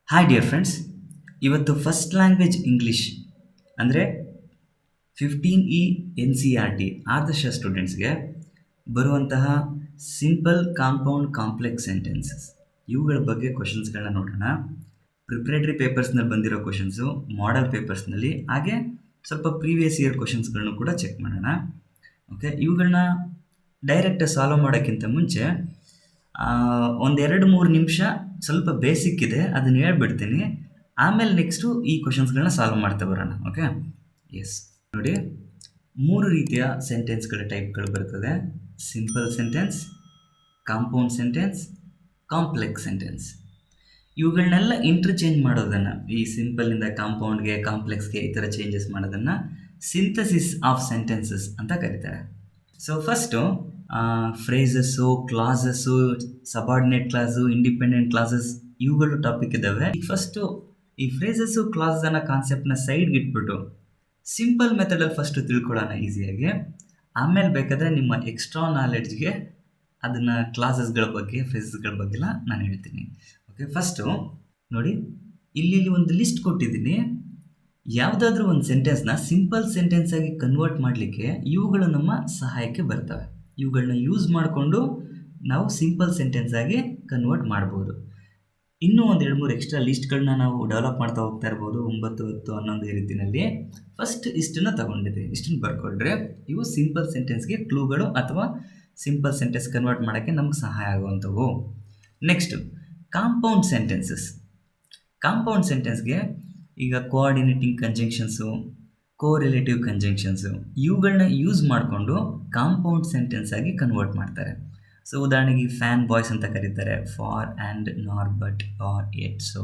Hi dear friends, ಇವತ್ತು first language English ಅಂದರೆ 15E NCERT ಆದರ್ಶ ಸ್ಟೂಡೆಂಟ್ಸ್ಗೆ ಬರುವಂತಹ ಸಿಂಪಲ್ ಕಾಂಪೌಂಡ್ ಕಾಂಪ್ಲೆಕ್ಸ್ ಸೆಂಟೆನ್ಸಸ್ ಇವುಗಳ ಬಗ್ಗೆ ಕ್ವಶನ್ಸ್ಗಳನ್ನ ನೋಡೋಣ. ಪ್ರಿಪ್ರೇಟರಿ ಪೇಪರ್ಸ್ನಲ್ಲಿ ಬಂದಿರೋ ಕ್ವಶನ್ಸು, ಮಾಡೆಲ್ ಪೇಪರ್ಸ್ನಲ್ಲಿ, ಹಾಗೆ ಸ್ವಲ್ಪ ಪ್ರೀವಿಯಸ್ ಇಯರ್ ಕ್ವಶನ್ಸ್ಗಳನ್ನು ಕೂಡ ಚೆಕ್ ಮಾಡೋಣ. ಓಕೆ, ಇವುಗಳನ್ನ ಡೈರೆಕ್ಟ್ ಸಾಲ್ವ್ ಮಾಡೋಕ್ಕಿಂತ ಮುಂಚೆ ಒಂದೆರಡು ಮೂರು ನಿಮಿಷ ಸ್ವಲ್ಪ ಬೇಸಿಕ್ ಇದೆ, ಅದನ್ನು ಹೇಳ್ಬಿಡ್ತೀನಿ. ಆಮೇಲೆ ನೆಕ್ಸ್ಟು ಈ ಕ್ವಶನ್ಸ್ಗಳನ್ನ ಸಾಲ್ವ್ ಮಾಡ್ತಾ ಬರೋಣ. ಓಕೆ, ಎಸ್, ನೋಡಿ, 3 ರೀತಿಯ ಸೆಂಟೆನ್ಸ್ಗಳ ಟೈಪ್ಗಳು ಬರ್ತದೆ: simple sentence, compound sentence, complex sentence. ಇವುಗಳನ್ನೆಲ್ಲ ಇಂಟರ್ಚೇಂಜ್ ಮಾಡೋದನ್ನು, ಈ ಸಿಂಪಲ್ನಿಂದ ಕಾಂಪೌಂಡ್ಗೆ, ಕಾಂಪ್ಲೆಕ್ಸ್ಗೆ ಈ ಥರ ಚೇಂಜಸ್ ಮಾಡೋದನ್ನು ಸಿಂಥಸಿಸ್ ಆಫ್ ಸೆಂಟೆನ್ಸಸ್ ಅಂತ ಕರೀತಾರೆ. So first ಫ್ರೇಸಸ್ಸು, classes, subordinate class, independent classes, ಇವುಗಳು ಟಾಪಿಕ್ ಇದ್ದಾವೆ. ಈಗ ಫಸ್ಟು ಈ ಫ್ರೇಸಸ್ಸು, ಕ್ಲಾಸಸ್ ಅನ್ನೋ ಕಾನ್ಸೆಪ್ಟನ್ನ ಸೈಡ್ಗೆ ಇಟ್ಬಿಟ್ಟು ಸಿಂಪಲ್ ಮೆಥಡಲ್ಲಿ ಫಸ್ಟು ತಿಳ್ಕೊಳ್ಳೋಣ ಈಸಿಯಾಗಿ. ಆಮೇಲೆ ಬೇಕಾದರೆ ನಿಮ್ಮ ಎಕ್ಸ್ಟ್ರಾ ನಾಲೆಡ್ಜ್ಗೆ ಅದನ್ನು ಕ್ಲಾಸಸ್ಗಳ ಬಗ್ಗೆ, ಫ್ರೇಸಸ್ಗಳ ಬಗ್ಗೆಲ್ಲ ನಾನು ಹೇಳ್ತೀನಿ. ಓಕೆ, ಫಸ್ಟು ನೋಡಿ, ಇಲ್ಲಿ ಒಂದು ಲಿಸ್ಟ್ ಕೊಟ್ಟಿದ್ದೀನಿ. ಯಾವುದಾದ್ರೂ ಒಂದು ಸೆಂಟೆನ್ಸ್ನ ಸಿಂಪಲ್ ಸೆಂಟೆನ್ಸಾಗಿ ಕನ್ವರ್ಟ್ ಮಾಡಲಿಕ್ಕೆ ಇವುಗಳು ನಮ್ಮ ಸಹಾಯಕ್ಕೆ ಬರ್ತವೆ. ಇವುಗಳನ್ನ ಯೂಸ್ ಮಾಡಿಕೊಂಡು ನಾವು ಸಿಂಪಲ್ ಸೆಂಟೆನ್ಸಾಗಿ ಕನ್ವರ್ಟ್ ಮಾಡ್ಬೋದು. ಇನ್ನೂ ಒಂದು 2-3 ಎಕ್ಸ್ಟ್ರಾ ಲಿಸ್ಟ್ಗಳನ್ನ ನಾವು ಡೆವಲಪ್ ಮಾಡ್ತಾ ಹೋಗ್ತಾ ಇರ್ಬೋದು, 9, 10, 11 ಈ ರೀತಿಯಲ್ಲಿ. ಫಸ್ಟ್ ಇಷ್ಟನ್ನು ತಗೊಂಡಿದ್ದೀವಿ, ಇಷ್ಟನ್ನು ಬರ್ಕೊಂಡ್ರೆ ಇವು ಸಿಂಪಲ್ ಸೆಂಟೆನ್ಸ್ಗೆ ಕ್ಲೂಗಳು ಅಥವಾ ಸಿಂಪಲ್ ಸೆಂಟೆನ್ಸ್ ಕನ್ವರ್ಟ್ ಮಾಡೋಕ್ಕೆ ನಮ್ಗೆ ಸಹಾಯ ಆಗುವಂಥವು. Next compound sentences. ಕಾಂಪೌಂಡ್ ಸೆಂಟೆನ್ಸ್ಗೆ ಈಗ ಕೋಆರ್ಡಿನೇಟಿಂಗ್ ಕಂಜಂಕ್ಷನ್ಸು, ಕೋರಿಲೇಟಿವ್ ಕಂಜಂಕ್ಷನ್ಸು, ಇವುಗಳನ್ನ ಯೂಸ್ ಮಾಡಿಕೊಂಡು ಕಾಂಪೌಂಡ್ ಸೆಂಟೆನ್ಸ್ ಆಗಿ ಕನ್ವರ್ಟ್ ಮಾಡ್ತಾರೆ. ಸೊ ಉದಾಹರಣೆಗೆ ಫ್ಯಾನ್ ಬಾಯ್ಸ್ ಅಂತ ಕರೀತಾರೆ, for and, nor, but, or, yet, so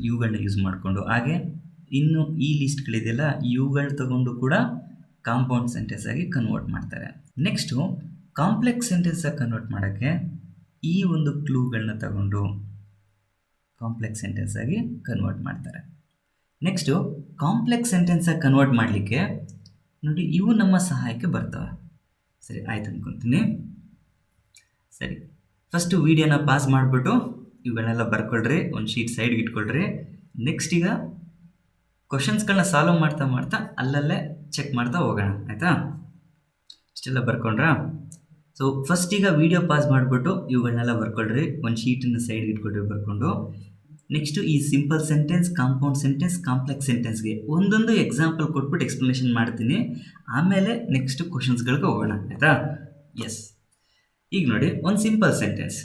ಇವುಗಳನ್ನ ಯೂಸ್ ಮಾಡಿಕೊಂಡು. ಹಾಗೆ ಇನ್ನು ಈ ಲಿಸ್ಟ್ಗಳಿದೆಯಲ್ಲ, ಇವುಗಳು ತಗೊಂಡು ಕೂಡ ಕಾಂಪೌಂಡ್ ಸೆಂಟೆನ್ಸ್ ಆಗಿ ಕನ್ವರ್ಟ್ ಮಾಡ್ತಾರೆ. ನೆಕ್ಸ್ಟು ಕಾಂಪ್ಲೆಕ್ಸ್ ಸೆಂಟೆನ್ಸಾಗಿ ಕನ್ವರ್ಟ್ ಮಾಡೋಕ್ಕೆ ಈ ಒಂದು ಕ್ಲೂಗಳನ್ನ ತಗೊಂಡು ಕಾಂಪ್ಲೆಕ್ಸ್ ಸೆಂಟೆನ್ಸ್ ಆಗಿ ಕನ್ವರ್ಟ್ ಮಾಡ್ತಾರೆ. ನೆಕ್ಸ್ಟು ಕಾಂಪ್ಲೆಕ್ಸ್ ಸೆಂಟೆನ್ಸಾಗಿ ಕನ್ವರ್ಟ್ ಮಾಡಲಿಕ್ಕೆ ನೋಡಿ, ಇವು ನಮ್ಮ ಸಹಾಯಕ್ಕೆ ಬರ್ತವೆ. ಸರಿ, ಆಯ್ತು ಅಂದ್ಕೊತೀನಿ. ಸರಿ, ಫಸ್ಟು ವೀಡಿಯೋನ ಪಾಸ್ ಮಾಡಿಬಿಟ್ಟು ಇವುಗಳನ್ನೆಲ್ಲ ಬರ್ಕೊಳ್ರಿ, ಒಂದು ಶೀಟ್ ಸೈಡ್ಗೆ ಇಟ್ಕೊಳ್ರಿ. ನೆಕ್ಸ್ಟ್ ಈಗ ಕ್ವಶನ್ಸ್ಗಳನ್ನ ಸಾಲ್ವ್ ಮಾಡ್ತಾ ಮಾಡ್ತಾ ಅಲ್ಲಲ್ಲೇ ಚೆಕ್ ಮಾಡ್ತಾ ಹೋಗೋಣ, ಆಯಿತಾ? ಇಷ್ಟೆಲ್ಲ ಬರ್ಕೊಂಡ್ರಾ? ಸೊ ಫಸ್ಟ್ ಈಗ ವೀಡಿಯೋ ಪಾಸ್ ಮಾಡಿಬಿಟ್ಟು ಇವುಗಳನ್ನೆಲ್ಲ ಬರ್ಕೊಳ್ರಿ, ಒಂದು ಶೀಟನ್ನು ಸೈಡ್ಗೆ ಇಟ್ಕೊಳ್ರಿ ಬರ್ಕೊಂಡು. ನೆಕ್ಸ್ಟು ಈ simple sentence, compound sentence, complex ಸೆಂಟೆನ್ಸ್ಗೆ ಒಂದೊಂದು ಎಕ್ಸಾಂಪಲ್ ಕೊಟ್ಬಿಟ್ಟು ಎಕ್ಸ್ಪ್ಲನೇಷನ್ ಮಾಡ್ತೀನಿ. ಆಮೇಲೆ ನೆಕ್ಸ್ಟ್ ಕ್ವಶನ್ಸ್ಗಳಿಗೆ ಹೋಗೋಣ, ಆಯಿತಾ? ಎಸ್, ಈಗ ನೋಡಿ, ಒಂದು simple sentence.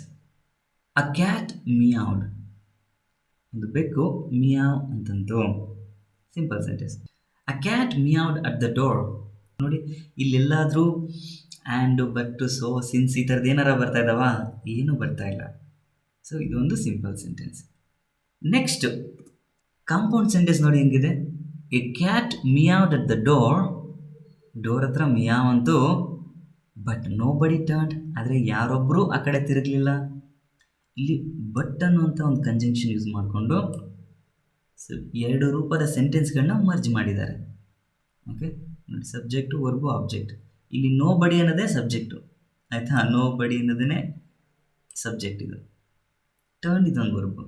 A cat meowed. ಒಂದು ಬೆಕ್ಕು ಮಿಯಾವ್ ಅಂತಂತು. Simple sentence. A cat meowed at the door. ನೋಡಿ, ಇಲ್ಲೆಲ್ಲಾದರೂ ಆ್ಯಂಡ್, ಬಟ್, ಸೊ, ಸಿನ್ಸ್ ಈ ಥರದ್ದು ಏನಾರ ಬರ್ತಾ ಇದ್ದಾವಾ? ಏನೂ ಬರ್ತಾ ಇಲ್ಲ. ಸೊ ಇದೊಂದು simple sentence. Next compound sentence ನೋಡಿ ಹೆಂಗಿದೆ. A cat meowed at the door. Door ಹತ್ರ ಮಿಯಾವ್ ಅಂತು, ಬಟ್ ನೋ ಬಡಿ ಟರ್ನ್ಡ್. ಆದರೆ ಯಾರೊಬ್ಬರು ಆ ಕಡೆ ತಿರುಗಲಿಲ್ಲ. ಇಲ್ಲಿ ಬಟ್ ಅನ್ನುವಂಥ ಒಂದು ಕಂಜಂಕ್ಷನ್ ಯೂಸ್ ಮಾಡಿಕೊಂಡು 2 ರೂಪದ ಸೆಂಟೆನ್ಸ್ಗಳನ್ನ ಮರ್ಜ್ ಮಾಡಿದ್ದಾರೆ. ಓಕೆ ನೋಡಿ, ಸಬ್ಜೆಕ್ಟು, ವರ್ಬು, ಆಬ್ಜೆಕ್ಟ್. ಇಲ್ಲಿ ನೋ ಬಡಿ ಅನ್ನೋದೇ ಸಬ್ಜೆಕ್ಟು, ಆಯಿತಾ? ನೋ ಬಡಿ ಅನ್ನೋದೇ ಸಬ್ಜೆಕ್ಟ್. ಇದು ಟರ್ನ್, ಇದೊಂದು ವರ್ಬು.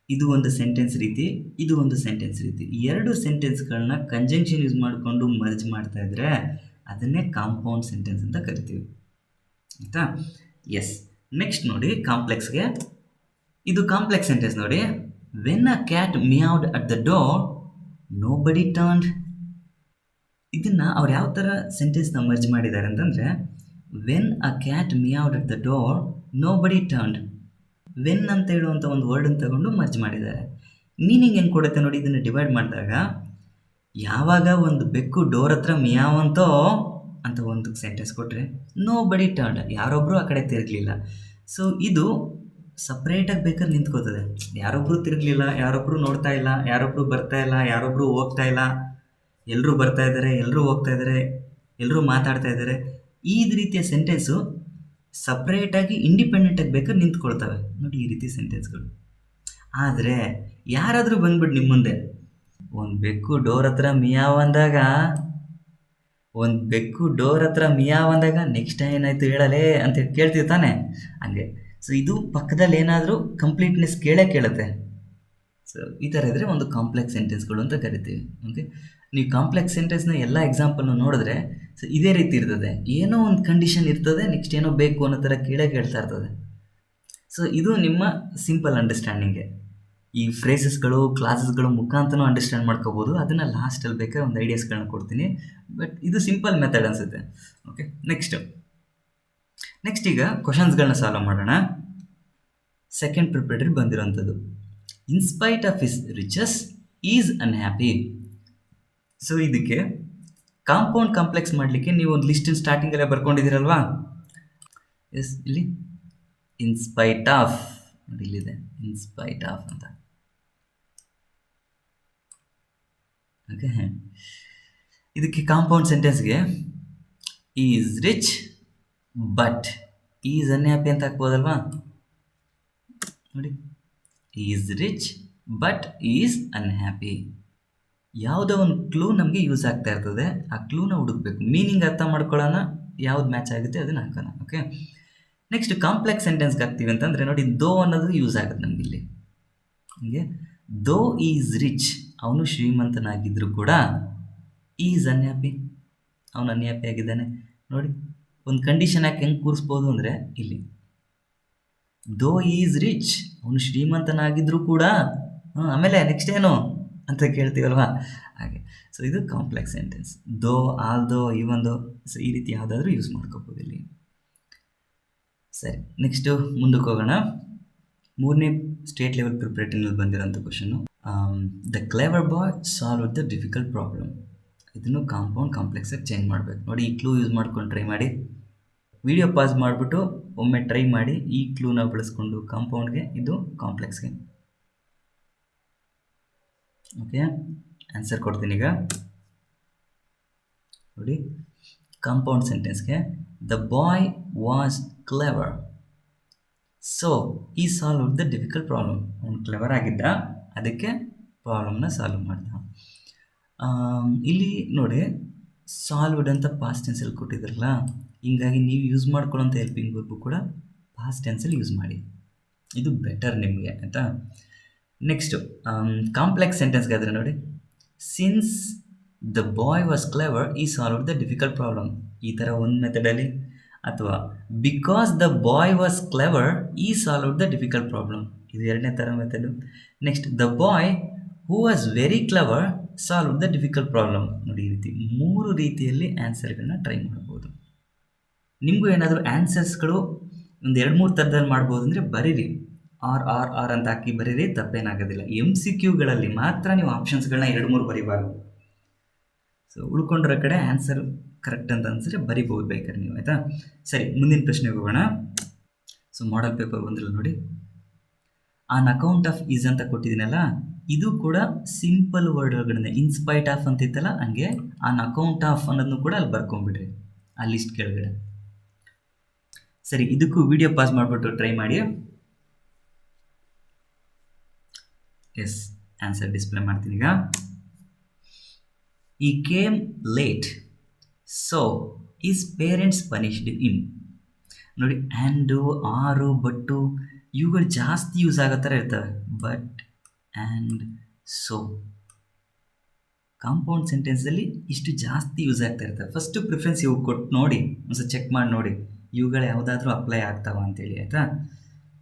ಇದು ಒಂದು ಸೆಂಟೆನ್ಸ್ ರೀತಿ, ಇದು ಒಂದು ಸೆಂಟೆನ್ಸ್ ರೀತಿ. 2 ಸೆಂಟೆನ್ಸ್ಗಳನ್ನ ಕಂಜಂಕ್ಷನ್ ಯೂಸ್ ಮಾಡಿಕೊಂಡು ಮರ್ಜ್ ಮಾಡ್ತಾ ಇದ್ರೆ ಅದನ್ನೇ ಕಾಂಪೌಂಡ್ ಸೆಂಟೆನ್ಸ್ ಅಂತ ಕರಿತೀವಿ, ಆಯಿತಾ? ಎಸ್, ನೆಕ್ಸ್ಟ್ ನೋಡಿ ಕಾಂಪ್ಲೆಕ್ಸ್ಗೆ. ಇದು ಕಾಂಪ್ಲೆಕ್ಸ್ ಸೆಂಟೆನ್ಸ್ ನೋಡಿ. When a cat meowed at the door, nobody turned. ಇದನ್ನು ಅವ್ರು ಯಾವ ಥರ ಸೆಂಟೆನ್ಸ್ನ ಮರ್ಜ್ ಮಾಡಿದ್ದಾರೆ ಅಂತಂದರೆ, when a cat meowed at the door, nobody turned. When ಅಂತ ಹೇಳುವಂಥ ಒಂದು ವರ್ಡನ್ನು ತಗೊಂಡು ಮರ್ಜ್ ಮಾಡಿದ್ದಾರೆ. ಮೀನಿಂಗ್ ಏನು ಕೊಡುತ್ತೆ ನೋಡಿ, ಇದನ್ನು ಡಿವೈಡ್ ಮಾಡಿದಾಗ, ಯಾವಾಗ ಒಂದು ಬೆಕ್ಕು ಡೋರ್ ಹತ್ರ ಮಿಯಾವಂತೋ ಅಂತ ಒಂದು ಸೆಂಟೆನ್ಸ್ ಕೊಟ್ಟರೆ, ನೋ ಬಡಿ ಟರ್ನ್ಡ್, ಯಾರೊಬ್ಬರು ಆ ಕಡೆ ತಿರುಗಲಿಲ್ಲ. ಸೊ ಇದು ಸಪ್ರೇಟಾಗಿ ಬೇಕಾದ್ರೆ ನಿಂತ್ಕೋತದೆ. ಯಾರೊಬ್ಬರು ತಿರುಗಲಿಲ್ಲ, ಯಾರೊಬ್ಬರು ನೋಡ್ತಾ ಇಲ್ಲ, ಯಾರೊಬ್ಬರು ಬರ್ತಾ ಇಲ್ಲ, ಯಾರೊಬ್ಬರು ಹೋಗ್ತಾ ಇಲ್ಲ, ಎಲ್ಲರೂ ಬರ್ತಾ ಇದ್ದಾರೆ, ಎಲ್ಲರೂ ಹೋಗ್ತಾ ಇದ್ದಾರೆ, ಎಲ್ಲರೂ ಮಾತಾಡ್ತಾ ಇದ್ದಾರೆ. ಈ ರೀತಿಯ ಸೆಂಟೆನ್ಸು ಸಪ್ರೇಟಾಗಿ ಇಂಡಿಪೆಂಡೆಂಟಾಗಿ ಬೇಕಾದ್ರೆ ನಿಂತ್ಕೊಳ್ತವೆ ನೋಡಿ, ಈ ರೀತಿ ಸೆಂಟೆನ್ಸ್ಗಳು. ಆದರೆ ಯಾರಾದರೂ ಬಂದ್ಬಿಟ್ಟು ನಿಮ್ಮ ಮುಂದೆ ಒಂದು ಬೆಕ್ಕು ಡೋರ್ ಹತ್ರ ಮಿಯಾವ್ ಅಂದಾಗ, ನೆಕ್ಸ್ಟ್ ಏನಾಯಿತು ಹೇಳಲೇ ಅಂತ ಕೇಳ್ತೀವಿ ತಾನೆ, ಹಂಗೆ. ಸೊ ಇದು ಪಕ್ಕದಲ್ಲಿ ಏನಾದರೂ ಕಂಪ್ಲೀಟ್ನೆಸ್ ಕೇಳುತ್ತೆ. ಸೊ ಈ ಥರ ಇದ್ದರೆ ಒಂದು ಕಾಂಪ್ಲೆಕ್ಸ್ ಸೆಂಟೆನ್ಸ್ಗಳು ಅಂತ ಕರಿತೀವಿ. ಓಕೆ, ನೀವು ಕಾಂಪ್ಲೆಕ್ಸ್ ಸೆಂಟೆನ್ಸ್ನ ಎಲ್ಲ ಎಕ್ಸಾಂಪಲ್ನ ನೋಡಿದ್ರೆ ಸೊ ಇದೇ ರೀತಿ ಇರ್ತದೆ. ಏನೋ ಒಂದು ಕಂಡೀಷನ್ ಇರ್ತದೆ, ನೆಕ್ಸ್ಟ್ ಏನೋ ಬೇಕು ಅನ್ನೋ ಥರ ಕೇಳ್ತಾ ಇರ್ತದೆ. ಸೊ ಇದು ನಿಮ್ಮ ಸಿಂಪಲ್ ಅಂಡರ್ಸ್ಟ್ಯಾಂಡಿಂಗ್ಗೆ. ಈ ಫ್ರೇಸಸ್ಗಳು ಕ್ಲಾಸಸ್ಗಳು ಮುಖಾಂತರನೂ ಅಂಡರ್ಸ್ಟ್ಯಾಂಡ್ ಮಾಡ್ಕೋಬೋದು. ಅದನ್ನು ಲಾಸ್ಟಲ್ಲಿ ಬೇಕಾದ್ರೆ ಒಂದು ಐಡಿಯಾಸ್ಗಳನ್ನ ಕೊಡ್ತೀನಿ, ಬಟ್ ಇದು ಸಿಂಪಲ್ ಮೆಥಡ್ ಅನಿಸುತ್ತೆ. ಓಕೆ, ನೆಕ್ಸ್ಟ್ ಈಗ ಕ್ವಶನ್ಸ್ಗಳನ್ನ ಸಾಲ್ವ್ ಮಾಡೋಣ. ಸೆಕೆಂಡ್ ಪ್ರಿಪರೇಟರಿ ಬಂದಿರೋಂಥದ್ದು, in spite of his riches is unhappy. So ಇದಕ್ಕೆ ಕಾಂಪೌಂಡ್ ಕಾಂಪ್ಲೆಕ್ಸ್ ಮಾಡಲಿಕ್ಕೆ ನೀವು ಒಂದು ಲಿಸ್ಟಿನ ಸ್ಟಾರ್ಟಿಂಗಲ್ಲೇ ಬರ್ಕೊಂಡಿದ್ದೀರಲ್ವಾ? ಎಸ್, ಇಲ್ಲಿ ಇನ್ಸ್ಪೈಟ್ ಆಫ್ ನೋಡಿ, ಇಲ್ಲಿದೆ ಇನ್ಸ್ಪೈಟ್ ಆಫ್ ಅಂತ. ಓಕೆ, ಇದಕ್ಕೆ ಕಾಂಪೌಂಡ್ ಸೆಂಟೆನ್ಸ್ಗೆ is rich but is unhappy ಅಂತ ಹಾಕ್ಬೋದಲ್ವಾ? ನೋಡಿ, is rich but is unhappy. ಯಾವುದೋ ಒಂದು ಕ್ಲೂ ನಮಗೆ ಯೂಸ್ ಆಗ್ತಾ ಇರ್ತದೆ, ಆ ಕ್ಲೂನ ಹುಡುಕ್ಬೇಕು. ಮೀನಿಂಗ್ ಅರ್ಥ ಮಾಡ್ಕೊಳ್ಳೋಣ, ಯಾವ್ದು ಮ್ಯಾಚ್ ಆಗುತ್ತೆ ಅದನ್ನು ಹಾಕೋಣ. ಓಕೆ, ನೆಕ್ಸ್ಟ್ ಕಾಂಪ್ಲೆಕ್ಸ್ ಸೆಂಟೆನ್ಸ್ಗೆ ಹಾಕ್ತೀವಿ ಅಂತಂದರೆ ನೋಡಿ, ದೋ ಅನ್ನೋದು ಯೂಸ್ ಆಗುತ್ತೆ ನಮಗೆ ಇಲ್ಲಿ. ಹೀಗೆ ದೋ ಈಸ್ ರಿಚ್, ಅವನು ಶ್ರೀಮಂತನಾಗಿದ್ದರೂ ಕೂಡ ಈಸ್ ಅನ್ಹ್ಯಾಪಿ, ಅವನು ಅನ್ಹ್ಯಾಪಿ ಆಗಿದ್ದಾನೆ. ನೋಡಿ, ಒಂದು ಕಂಡೀಷನ್ ಯಾಕೆ ಹೆಂಗೆ ಕೂರಿಸ್ಬೋದು ಅಂದರೆ ಇಲ್ಲಿ ದೋ ಈಸ್ ರಿಚ್, ಅವನು ಶ್ರೀಮಂತನಾಗಿದ್ದರೂ ಕೂಡ ಆಮೇಲೆ ನೆಕ್ಸ್ಟ್ ಏನು ಅಂತ ಕೇಳ್ತೀವಲ್ವಾ, ಹಾಗೆ. ಸೊ ಇದು ಕಾಂಪ್ಲೆಕ್ಸ್ ಸೆಂಟೆನ್ಸ್. ದೋ, ಆಲ್ ದೋ, ಇವನ್ ದೋ, ಸೊ ಈ ರೀತಿ ಯಾವುದಾದ್ರೂ ಯೂಸ್ ಮಾಡ್ಕೋಬೋದು ಇಲ್ಲಿ. ಸರಿ, ನೆಕ್ಸ್ಟು ಮುಂದಕ್ಕೆ ಹೋಗೋಣ. 3ನೇ ಸ್ಟೇಟ್ ಲೆವೆಲ್ ಪ್ರಿಪರೇಟರಿನಲ್ಲಿ ಬಂದಿರೋಂಥ question, the clever boy solve the difficult problem. ಇದನ್ನು ಕಾಂಪೌಂಡ್ ಕಾಂಪ್ಲೆಕ್ಸಾಗಿ ಚೇಂಜ್ ಮಾಡಬೇಕು. ನೋಡಿ, ಈ ಕ್ಲೂ ಯೂಸ್ ಮಾಡ್ಕೊಂಡು ಟ್ರೈ ಮಾಡಿ. ವಿಡಿಯೋ ಪಾಸ್ ಮಾಡಿಬಿಟ್ಟು ಒಮ್ಮೆ ಟ್ರೈ ಮಾಡಿ, ಈ ಕ್ಲೂನ ಬಳಸ್ಕೊಂಡು ಕಾಂಪೌಂಡ್ಗೆ, ಇದು ಕಾಂಪ್ಲೆಕ್ಸ್ಗೆ. ಓಕೆ, ಆನ್ಸರ್ ಕೊಡ್ತೀನಿ ಈಗ. ನೋಡಿ, ಕಾಂಪೌಂಡ್ ಸೆಂಟೆನ್ಸ್ಗೆ the boy was clever so he solve the difficult problem. ಅವನು ಕ್ಲೇವರ್ ಆಗಿದ್ದ, ಅದಕ್ಕೆ ಪ್ರಾಬ್ಲಮ್ನ ಸಾಲ್ವ್ ಮಾಡ್ದ. ಇಲ್ಲಿ ನೋಡಿ, ಸಾಲ್ವ್ಡ್ ಅಂತ ಪಾಸ್ಟ್ ಟೆನ್ಸಲ್ಲಿ ಕೊಟ್ಟಿದ್ರಲ್ಲ, ಹಿಂಗಾಗಿ ನೀವು ಯೂಸ್ ಮಾಡ್ಕೊಳ್ಳೋಂಥ ಹೆಲ್ಪಿಂಗ್ ವರ್ಬು ಕೂಡ ಪಾಸ್ಟ್ ಟೆನ್ಸಲ್ಲಿ ಯೂಸ್ ಮಾಡಿ, ಇದು ಬೆಟರ್ ನಿಮಗೆ, ಆಯಿತಾ? ನೆಕ್ಸ್ಟು ಕಾಂಪ್ಲೆಕ್ಸ್ ಸೆಂಟೆನ್ಸ್ಗೆ ಆದರೆ ನೋಡಿ, since the boy was clever ಈ ಸಾಲ್ವ್ ದ ಡಿಫಿಕಲ್ಟ್ ಪ್ರಾಬ್ಲಮ್, ಈ ಥರ ಒಂದು ಮೆಥಡಲ್ಲಿ. ಅಥವಾ because the boy was clever ಈ ಸಾಲ್ವ್ ದ ಡಿಫಿಕಲ್ಟ್ ಪ್ರಾಬ್ಲಮ್, ಇದು 2ನೇ ಥರ method. Next the boy who was very clever solve the difficult problem. ನೋಡಿ, ಈ ರೀತಿ 3 ರೀತಿಯಲ್ಲಿ ಆನ್ಸರ್ಗಳನ್ನ ಟ್ರೈ ಮಾಡ್ಬೋದು. ನಿಮಗೂ ಏನಾದರೂ ಆನ್ಸರ್ಸ್ಗಳು ಒಂದು 2-3 ಥರದಲ್ಲಿ ಮಾಡ್ಬೋದು ಅಂದರೆ ಬರೀರಿ, ಆರ್ ಅಂತ ಹಾಕಿ ಬರೀರಿ, ತಪ್ಪೇನಾಗೋದಿಲ್ಲ. MCQಗಳಲ್ಲಿ ಮಾತ್ರ ನೀವು ಆಪ್ಷನ್ಸ್ಗಳನ್ನ 2-3 ಬರೀಬಾರ್ದು. ಸೊ ಉಳ್ಕೊಂಡ್ರ ಕಡೆ ಆನ್ಸರ್ ಕರೆಕ್ಟ್ ಅಂತ ಅನ್ಸಿದ್ರೆ ಬರಿಬೋದು ಬೇಕಾದ್ರೆ ನೀವು, ಆಯಿತಾ? ಸರಿ, ಮುಂದಿನ ಪ್ರಶ್ನೆಗೆ ಹೋಗೋಣ. ಸೊ ಮಾಡೆಲ್ ಪೇಪರ್ ಬಂದಿಲ್ಲ ನೋಡಿ, ಆನ್ ಅಕೌಂಟ್ ಆಫ್ ಈಸ್ ಅಂತ ಕೊಟ್ಟಿದ್ದೀನಲ್ಲ, ಇದು ಕೂಡ ಸಿಂಪಲ್ ವರ್ಡ್ಗಳಿಂದ ಇನ್ಸ್ಪೈಟ್ ಆಫ್ ಅಂತ ಇತ್ತಲ್ಲ, ಹಂಗೆ ಆನ್ ಅಕೌಂಟ್ ಆಫ್ ಅನ್ನೋದನ್ನು ಕೂಡ ಅಲ್ಲಿ ಬರ್ಕೊಂಡ್ಬಿಡ್ರಿ ಆ ಲಿಸ್ಟ್ ಕೆಳಗಡೆ. ಸರಿ, ಇದಕ್ಕೂ ವಿಡಿಯೋ ಪಾಸ್ ಮಾಡಿಬಿಟ್ಟು ಟ್ರೈ ಮಾಡಿ. ಎಸ್, ಆನ್ಸರ್ ಡಿಸ್ಪ್ಲೇ ಮಾಡ್ತೀನಿ ಈಗ. ಈ came late so is parents punished him. ನೋಡಿ, ಆ್ಯಂಡು, ಆರು, ಬಟ್ಟು ಇವುಗಳು ಜಾಸ್ತಿ ಯೂಸ್ ಆಗೋ ಥರ ಇರ್ತವೆ. ಬಟ್, ಆ್ಯಂಡ್, ಸೊ ಕಾಂಪೌಂಡ್ ಸೆಂಟೆನ್ಸಲ್ಲಿ ಇಷ್ಟು ಜಾಸ್ತಿ ಯೂಸ್ ಆಗ್ತಾ ಇರ್ತವೆ. ಫಸ್ಟು ಪ್ರಿಫರೆನ್ಸ್ ಇವು ಕೊಟ್ಟು ನೋಡಿ, ಒಂದ್ಸಲ ಚೆಕ್ ಮಾಡಿ ನೋಡಿ ಇವುಗಳು ಯಾವುದಾದ್ರೂ ಅಪ್ಲೈ ಆಗ್ತಾವ ಅಂತೇಳಿ, ಆಯಿತಾ?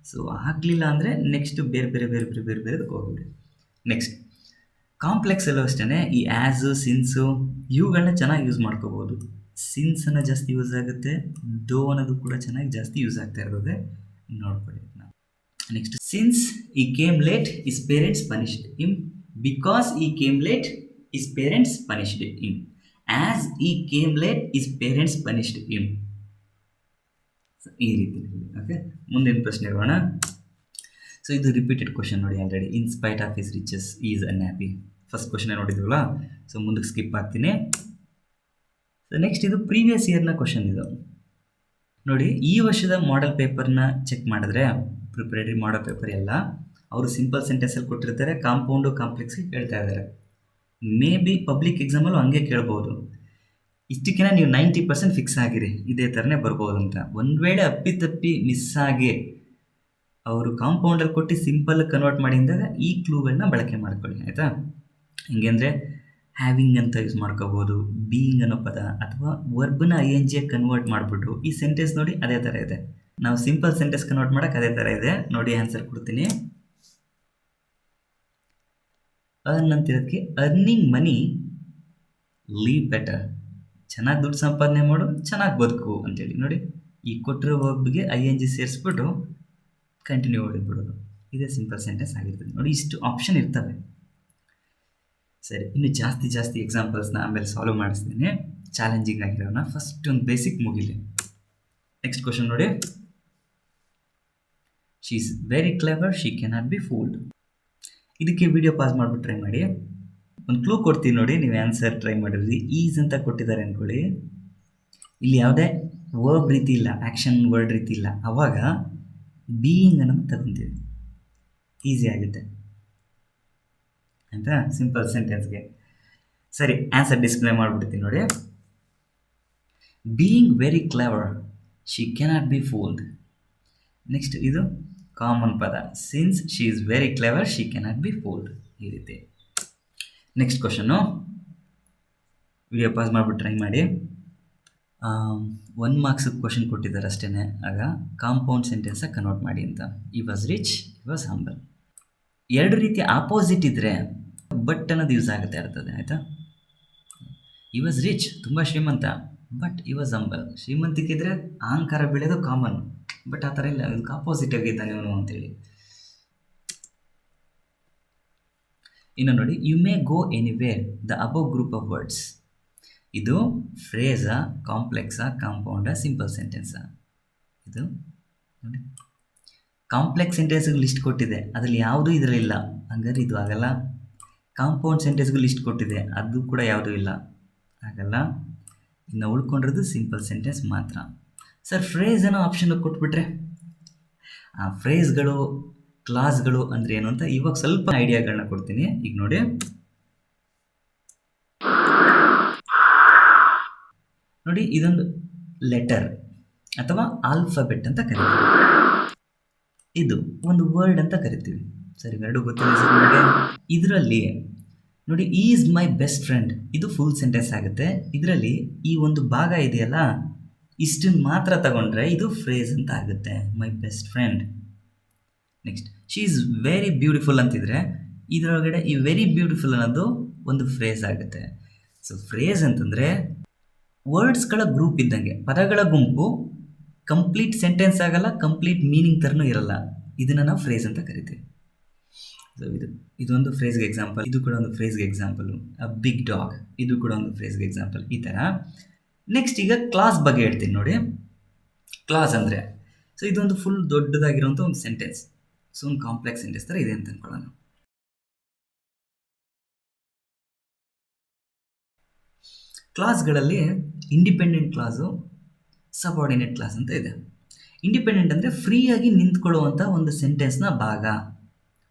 ಸೊ ಆಗಲಿಲ್ಲ ಅಂದರೆ ನೆಕ್ಸ್ಟ್ ಬೇರೆದಕ್ಕೆ ಹೋಗ್ಬಿಡಿ. ನೆಕ್ಸ್ಟ್ ಕಾಂಪ್ಲೆಕ್ಸಲ್ಲೂ ಅಷ್ಟೇ, ಈ ಆ್ಯಸು, ಸಿನ್ಸು ಇವುಗಳನ್ನ ಚೆನ್ನಾಗಿ ಯೂಸ್ ಮಾಡ್ಕೋಬೋದು. ಸಿನ್ಸನ್ನು ಜಾಸ್ತಿ ಯೂಸ್ ಆಗುತ್ತೆ, ದೋ ಅನ್ನೋದು ಕೂಡ ಚೆನ್ನಾಗಿ ಜಾಸ್ತಿ ಯೂಸ್ ಆಗ್ತಾ ಇರೋದೇ ನೋಡ್ಕೊಳ್ಳಿ. Next, since he came late his parents punished him, because he came late his parents punished him, as he came late his parents punished him. ಈ ರೀತಿ. ಓಕೆ, ಮುಂದಿನ ಪ್ರಶ್ನೆ ಇರೋಣ. ಸೊ ಇದು ರಿಪೀಟೆಡ್ ಕ್ವಶನ್ ನೋಡಿ already, in spite of his riches is unhappy. First question ನೋಡಿದ್ವಲ್ಲ, so ಮುಂದಕ್ಕೆ skip ಆಗ್ತೀನಿ. ಸೊ ನೆಕ್ಸ್ಟ್ ಇದು ಪ್ರೀವಿಯಸ್ ಇಯರ್ನ ಕ್ವಶನ್ ಇದು ನೋಡಿ. ಈ ವರ್ಷದ ಮಾಡೆಲ್ ಪೇಪರ್ನ ಚೆಕ್ ಮಾಡಿದ್ರೆ, ಪ್ರಿಪರೇಟರಿ ಮಾಡೆಲ್ ಪೇಪರ್ ಎಲ್ಲ ಅವರು ಸಿಂಪಲ್ ಸೆಂಟೆನ್ಸಲ್ಲಿ ಕೊಟ್ಟಿರ್ತಾರೆ, ಕಾಂಪೌಂಡು ಕಾಂಪ್ಲೆಕ್ಸ್ಗೆ ಕೇಳ್ತಾ ಇದ್ದಾರೆ. ಮೇ ಬಿ ಪಬ್ಲಿಕ್ ಎಕ್ಸಾಮಲ್ಲೂ ಹಂಗೆ ಕೇಳ್ಬೋದು. ಇಷ್ಟಕ್ಕಿಂತ ನೀವು 90% ಫಿಕ್ಸ್ ಆಗಿರಿ, ಇದೇ ಥರನೇ ಬರ್ಬೋದು ಅಂತ. ಒಂದು ವೇಳೆ ಅಪ್ಪಿತಪ್ಪಿ ಮಿಸ್ ಆಗಿ ಅವರು ಕಾಂಪೌಂಡಲ್ಲಿ ಕೊಟ್ಟು ಸಿಂಪಲ್ ಕನ್ವರ್ಟ್ ಮಾಡಿದಾಗ ಈ ಕ್ಲೂಗಳನ್ನ ಬಳಕೆ ಮಾಡ್ಕೊಳ್ಳಿ ಆಯಿತಾ. ಹಿಂಗೆ ಅಂದರೆ ಹ್ಯಾವಿಂಗ್ ಅಂತ ಯೂಸ್ ಮಾಡ್ಕೋಬೋದು, ಬೀಯಿಂಗ್ ಅನ್ನೋ ಪದ ಅಥವಾ ವರ್ಬ್ನ ಐ ಎನ್ ಜಿಗೆ ಕನ್ವರ್ಟ್ ಮಾಡಿಬಿಟ್ಟು ಈ ಸೆಂಟೆನ್ಸ್ ನೋಡಿ ಅದೇ ಥರ ಇದೆ. ನಾವು ಸಿಂಪಲ್ ಸೆಂಟೆನ್ಸ್ ಕನ್ವರ್ಟ್ ಮಾಡೋಕೆ ಅದೇ ಥರ ಇದೆ ನೋಡಿ. ಆನ್ಸರ್ ಕೊಡ್ತೀನಿ. ಅರ್ನ್ ಅಂತಿರೋದಕ್ಕೆ ಅರ್ನಿಂಗ್ ಮನಿ ಲೀವ್ ಬೆಟರ್, ಚೆನ್ನಾಗಿ ದುಡ್ಡು ಸಂಪಾದನೆ ಮಾಡು, ಚೆನ್ನಾಗಿ ಬದುಕು ಅಂತೇಳಿ ನೋಡಿ. ಈ ಕೊಟ್ಟಿರೋ ವರ್ಬ್ಗೆ ಐ ಎನ್ ಜಿ ಸೇರಿಸ್ಬಿಟ್ಟು ಕಂಟಿನ್ಯೂ ಹೊಡಿಬಿಡೋದು. ಇದೇ ಸಿಂಪಲ್ ಸೆಂಟೆನ್ಸ್ ಆಗಿರ್ತದೆ ನೋಡಿ. ಇಷ್ಟು ಆಪ್ಷನ್ ಇರ್ತವೆ. ಸರಿ, ಇನ್ನು ಜಾಸ್ತಿ ಎಕ್ಸಾಂಪಲ್ಸ್ನ ಆಮೇಲೆ ಸಾಲ್ವ್ ಮಾಡಿಸ್ತೀನಿ, ಚಾಲೆಂಜಿಂಗ್ ಆಗಿರೋನ. ಫಸ್ಟ್ ಒಂದು ಬೇಸಿಕ್ ಮುಗಿಲಿ. ನೆಕ್ಸ್ಟ್ ಕ್ವಶನ್ ನೋಡಿ. She is very clever, she cannot be fooled. ಇದಕ್ಕೆ ವಿಡಿಯೋ ಪಾಸ್ ಮಾಡಿಬಿಟ್ಟು ಟ್ರೈ ಮಾಡಿ. ಒಂದು ಕ್ಲೂ ಕೊಡ್ತೀನಿ ನೋಡಿ, ನೀವು ಆನ್ಸರ್ ಟ್ರೈ ಮಾಡಿದ್ರಿ. ಈಸ್ ಅಂತ ಕೊಟ್ಟಿದ್ದಾರೆ ಅಂದ್ಕೊಳ್ಳಿ. ಇಲ್ಲಿ ಯಾವುದೇ ವರ್ಬ್ ರೀತಿ ಇಲ್ಲ, ಆ್ಯಕ್ಷನ್ ವರ್ಡ್ ರೀತಿ ಇಲ್ಲ. ಆವಾಗ ಬೀಯಿಂಗ್ ಅನ್ನೋದು ತಗೊಂತೀವಿ, ಈಸಿ ಆಗುತ್ತೆ ಆಯಿತಾ ಸಿಂಪಲ್ ಸೆಂಟೆನ್ಸ್ಗೆ. ಸರಿ, ಆನ್ಸರ್ ಡಿಸ್ಪ್ಲೇ ಮಾಡಿಬಿಡ್ತೀನಿ ನೋಡಿ. Being very clever, she cannot be fooled. Next ಇದು ಕಾಮನ್ ಪದ, since she is very clever she cannot be fooled. ಈ ರೀತಿ. ನೆಕ್ಸ್ಟ್ ಕ್ವಶನ್ನು, ವಿಡಿಯೋ ಪಾಸ್ ಮಾಡಿಬಿಟ್ಟು ಟ್ರೈ ಮಾಡಿ. 1 ಮಾರ್ಕ್ಸ್ ಕ್ವಶನ್ ಕೊಟ್ಟಿದ್ದಾರೆ ಅಷ್ಟೇ. ಆಗ ಕಾಂಪೌಂಡ್ ಸೆಂಟೆನ್ಸಾಗಿ ಕನ್ವರ್ಟ್ ಮಾಡಿ ಅಂತ. ಈ ವಾಸ್ ರಿಚ್, ಈ ವಾಸ್ ಹಂಬಲ್. ಎರಡು ರೀತಿ ಆಪೋಸಿಟ್ ಇದ್ದರೆ ಬಟ್ ಅನ್ನೋದು ಯೂಸ್ ಆಗುತ್ತೆ ಇರ್ತದೆ ಆಯಿತಾ. ಈ ವಾಸ್ ರಿಚ್, ತುಂಬ ಶ್ರೀಮಂತ, ಬಟ್ ಈ ವಾಸ್ ಹಂಬಲ್. ಶ್ರೀಮಂತಿಕಿದ್ರೆ ಅಹಂಕಾರ ಬೆಳೆಯೋದು ಕಾಮನ್, ಬಟ್ ಆ ಥರ ಇಲ್ಲ, ಇದಕ್ಕೆ ಆಪೋಸಿಟ್ ಆಗಿದ್ದಾನೆ ಇವನು ಅಂತೇಳಿ. ಇನ್ನು ನೋಡಿ, you may go anywhere the above group of words. ಇದು ಫ್ರೇಸಾ, ಕಾಂಪ್ಲೆಕ್ಸಾ, ಕಾಂಪೌಂಡಾ, ಸಿಂಪಲ್ ಸೆಂಟೆನ್ಸಾ? ಇದು ನೋಡಿ, ಕಾಂಪ್ಲೆಕ್ಸ್ ಸೆಂಟೆನ್ಸ್ಗೆ ಲಿಸ್ಟ್ ಕೊಟ್ಟಿದೆ, ಅದರಲ್ಲಿ ಯಾವುದೂ ಇದರಲ್ಲಿಲ್ಲ, ಹಂಗಾದ್ರೆ ಇದು ಆಗಲ್ಲ. ಕಾಂಪೌಂಡ್ ಸೆಂಟೆನ್ಸ್ಗೂ ಲಿಸ್ಟ್ ಕೊಟ್ಟಿದೆ, ಅದು ಕೂಡ ಯಾವುದೂ ಇಲ್ಲ, ಆಗಲ್ಲ. ಇನ್ನು ಉಳ್ಕೊಂಡಿರೋದು ಸಿಂಪಲ್ ಸೆಂಟೆನ್ಸ್ ಮಾತ್ರ. ಸರ್, ಫ್ರೇಸ್ ಅನ್ನೋ ಆಪ್ಷನ್ ಕೊಟ್ಬಿಟ್ರೆ, ಆ ಫ್ರೇಸ್ಗಳು, ಕ್ಲಾಸ್ಗಳು ಅಂದರೆ ಏನು ಅಂತ ಇವಾಗ ಸ್ವಲ್ಪ ಐಡಿಯಾಗಳನ್ನ ಕೊಡ್ತೀನಿ. ಈಗ ನೋಡಿ, ಇದೊಂದು ಲೆಟರ್ ಅಥವಾ ಆಲ್ಫಾಬೆಟ್ ಅಂತ ಕರಿತೀವಿ. ಇದು ಒಂದು ವರ್ಡ್ ಅಂತ ಕರಿತೀವಿ. ಸರಿ, ಎರಡು ಗೊತ್ತಿಲ್ಲ ಸರ್ ನಿಮಗೆ. ಇದರಲ್ಲಿ ನೋಡಿ, ಈಸ್ ಮೈ ಬೆಸ್ಟ್ ಫ್ರೆಂಡ್, ಇದು ಫುಲ್ ಸೆಂಟೆನ್ಸ್ ಆಗುತ್ತೆ. ಇದರಲ್ಲಿ ಈ ಒಂದು ಭಾಗ ಇದೆಯಲ್ಲ, ಇಷ್ಟನ್ನು ಮಾತ್ರ ತಗೊಂಡ್ರೆ ಇದು ಫ್ರೇಸ್ ಅಂತ ಆಗುತ್ತೆ, ಮೈ best friend. Next, she is very beautiful ಅಂತಿದ್ರೆ ಇದರೊಳಗಡೆ ಈ ವೆರಿ ಬ್ಯೂಟಿಫುಲ್ ಅನ್ನೋದು ಒಂದು ಫ್ರೇಸ್ ಆಗುತ್ತೆ. ಸೊ ಫ್ರೇಸ್ ಅಂತಂದರೆ ವರ್ಡ್ಸ್ಗಳ ಗ್ರೂಪ್ ಇದ್ದಂಗೆ, ಪದಗಳ ಗುಂಪು. ಕಂಪ್ಲೀಟ್ ಸೆಂಟೆನ್ಸ್ ಆಗಲ್ಲ, ಕಂಪ್ಲೀಟ್ ಮೀನಿಂಗ್ ಥರನೂ ಇರಲ್ಲ. ಇದನ್ನು ನಾವು ಫ್ರೇಸ್ ಅಂತ ಕರಿತೀವಿ. ಸೊ ಇದೊಂದು ಫ್ರೇಸ್ಗೆ ಎಕ್ಸಾಂಪಲ್, ಇದು ಕೂಡ ಒಂದು ಫ್ರೇಸ್ಗೆ ಎಕ್ಸಾಂಪಲು. ಅ ಬಿಗ್ ಡಾಗ್, ಇದು ಕೂಡ ಒಂದು ಫ್ರೇಸ್ಗೆ ಎಕ್ಸಾಂಪಲ್. ಈ ಥರ. ನೆಕ್ಸ್ಟ್ ಈಗ ಕ್ಲಾಸ್ ಬಗ್ಗೆ ಹೇಳ್ತೀನಿ ನೋಡಿ. ಕ್ಲಾಸ್ ಅಂದರೆ, ಸೊ ಇದೊಂದು ಫುಲ್ ದೊಡ್ಡದಾಗಿರೋಂಥ ಒಂದು ಸೆಂಟೆನ್ಸ್. ಸೊ ಒಂದು ಕಾಂಪ್ಲೆಕ್ಸ್ ಸೆಂಟೆನ್ಸ್ ಥರ ಇದೆ ಅಂತ ಅಂದ್ಕೊಳ್ಳೋಣ. ಕ್ಲಾಸ್ಗಳಲ್ಲಿ ಇಂಡಿಪೆಂಡೆಂಟ್ ಕ್ಲಾಸು, ಸಬಾರ್ಡಿನೇಟ್ ಕ್ಲಾಸ್ ಅಂತ ಇದೆ. ಇಂಡಿಪೆಂಡೆಂಟ್ ಅಂದರೆ ಫ್ರೀಯಾಗಿ ನಿಂತ್ಕೊಳ್ಳುವಂಥ ಒಂದು ಸೆಂಟೆನ್ಸ್ನ ಭಾಗ,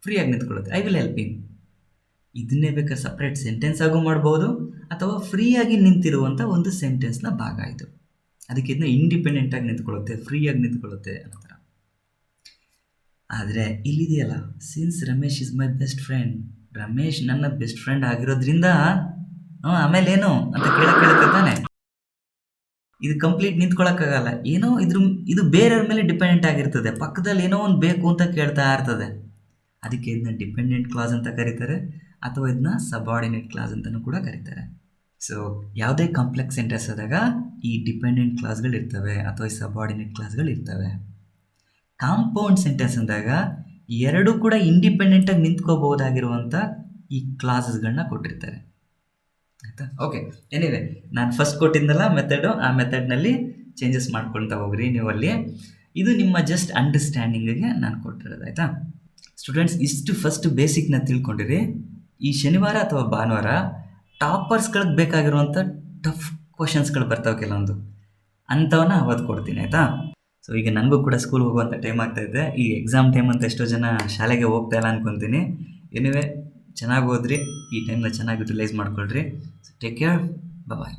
ಫ್ರೀಯಾಗಿ ನಿಂತ್ಕೊಳ್ಳುತ್ತೆ. I will help him. ಇದನ್ನೇ ಬೇಕಾದ್ರೆ ಸಪ್ರೇಟ್ ಸೆಂಟೆನ್ಸ್ ಆಗು ಮಾಡ್ಬೋದು, ಅಥವಾ ಫ್ರೀಯಾಗಿ ನಿಂತಿರುವಂಥ ಒಂದು ಸೆಂಟೆನ್ಸ್ನ ಭಾಗ ಇದು. ಅದಕ್ಕೆ ಇದನ್ನ ಇಂಡಿಪೆಂಡೆಂಟಾಗಿ ನಿಂತ್ಕೊಳ್ಳುತ್ತೆ, ಫ್ರೀಯಾಗಿ ನಿಂತ್ಕೊಳ್ಳುತ್ತೆ ಅನ್ನೋ ಥರ. ಆದರೆ ಇಲ್ಲಿದೆಯಲ್ಲ, since Ramesh is my best friend, Ramesh ನನ್ನ ಬೆಸ್ಟ್ ಫ್ರೆಂಡ್ ಆಗಿರೋದ್ರಿಂದ ಆಮೇಲೆ ಏನು ಅಂತ ಕೇಳುತ್ತೆ ತಾನೆ. ಇದು ಕಂಪ್ಲೀಟ್ ನಿಂತ್ಕೊಳ್ಳೋಕ್ಕಾಗಲ್ಲ, ಏನೋ ಇದು ಬೇರೆಯವ್ರ ಮೇಲೆ ಡಿಪೆಂಡೆಂಟ್ ಆಗಿರ್ತದೆ, ಪಕ್ಕದಲ್ಲಿ ಏನೋ ಒಂದು ಬೇಕು ಅಂತ ಕೇಳ್ತಾ ಇರ್ತದೆ. ಅದಕ್ಕೆ ಇದನ್ನ ಡಿಪೆಂಡೆಂಟ್ ಕ್ಲಾಸ್ ಅಂತ ಕರೀತಾರೆ, ಅಥವಾ ಇದನ್ನ ಸಬಾರ್ಡಿನೇಟ್ ಕ್ಲಾಸ್ ಅಂತಲೂ ಕೂಡ ಕರೀತಾರೆ. ಸೊ ಯಾವುದೇ ಕಾಂಪ್ಲೆಕ್ಸ್ ಸೆಂಟೆನ್ಸ್ ಆದಾಗ ಈ ಡಿಪೆಂಡೆಂಟ್ ಕ್ಲಾಸ್ಗಳು ಇರ್ತವೆ, ಅಥವಾ ಈ ಸಬಾರ್ಡಿನೇಟ್ ಕ್ಲಾಸ್ಗಳು ಇರ್ತವೆ. ಕಾಂಪೌಂಡ್ ಸೆಂಟೆನ್ಸ್ ಅಂದಾಗ ಎರಡೂ ಕೂಡ ಇಂಡಿಪೆಂಡೆಂಟಾಗಿ ನಿಂತ್ಕೋಬಹುದಾಗಿರುವಂಥ ಈ ಕ್ಲಾಸಸ್ಗಳನ್ನ ಕೊಟ್ಟಿರ್ತಾರೆ ಆಯಿತಾ. ಓಕೆ, ಎನಿವೆ ನಾನು ಫಸ್ಟ್ ಕೊಟ್ಟಿದ್ದಲ್ಲ ಮೆಥಡು, ಆ ಮೆಥಡ್ನಲ್ಲಿ ಚೇಂಜಸ್ ಮಾಡ್ಕೊಳ್ತಾ ಹೋಗ್ರಿ ನೀವು ಅಲ್ಲಿ. ಇದು ನಿಮ್ಮ ಜಸ್ಟ್ ಅಂಡರ್ಸ್ಟ್ಯಾಂಡಿಂಗಿಗೆ ನಾನು ಕೊಟ್ಟಿರೋದು ಆಯಿತಾ. ಸ್ಟೂಡೆಂಟ್ಸ್, ಇಷ್ಟು ಫಸ್ಟ್ ಬೇಸಿಕ್ನ ತಿಳ್ಕೊಂಡಿರಿ. ಈ ಶನಿವಾರ ಅಥವಾ ಭಾನುವಾರ ಟಾಪರ್ಸ್ಗಳಿಗೆ ಬೇಕಾಗಿರುವಂಥ ಟಫ್ ಕ್ವಶನ್ಸ್ಗಳು ಬರ್ತಾವೆ ಕೆಲವೊಂದು, ಅಂಥವನ್ನ ಅವತ್ತು ಕೊಡ್ತೀನಿ ಆಯಿತಾ. ಸೊ ಈಗ ನನಗೂ ಕೂಡ ಸ್ಕೂಲ್ ಹೋಗುವಂಥ ಟೈಮ್ ಆಗ್ತಾಯಿದೆ. ಈ ಎಕ್ಸಾಮ್ ಟೈಮ್ ಅಂತ ಎಷ್ಟೋ ಜನ ಶಾಲೆಗೆ ಹೋಗ್ತಾ ಇಲ್ಲ ಅಂದ್ಕೊತೀನಿ. ಎನಿವೆ ಚೆನ್ನಾಗಿ ಓದ್ರಿ, ಈ ಟೈಮ್ನ ಚೆನ್ನಾಗಿ ಯುಟಿಲೈಸ್ ಮಾಡ್ಕೊಳ್ರಿ. ಸೊ ಟೇಕ್ ಕೇರ್, ಬಾಯ್.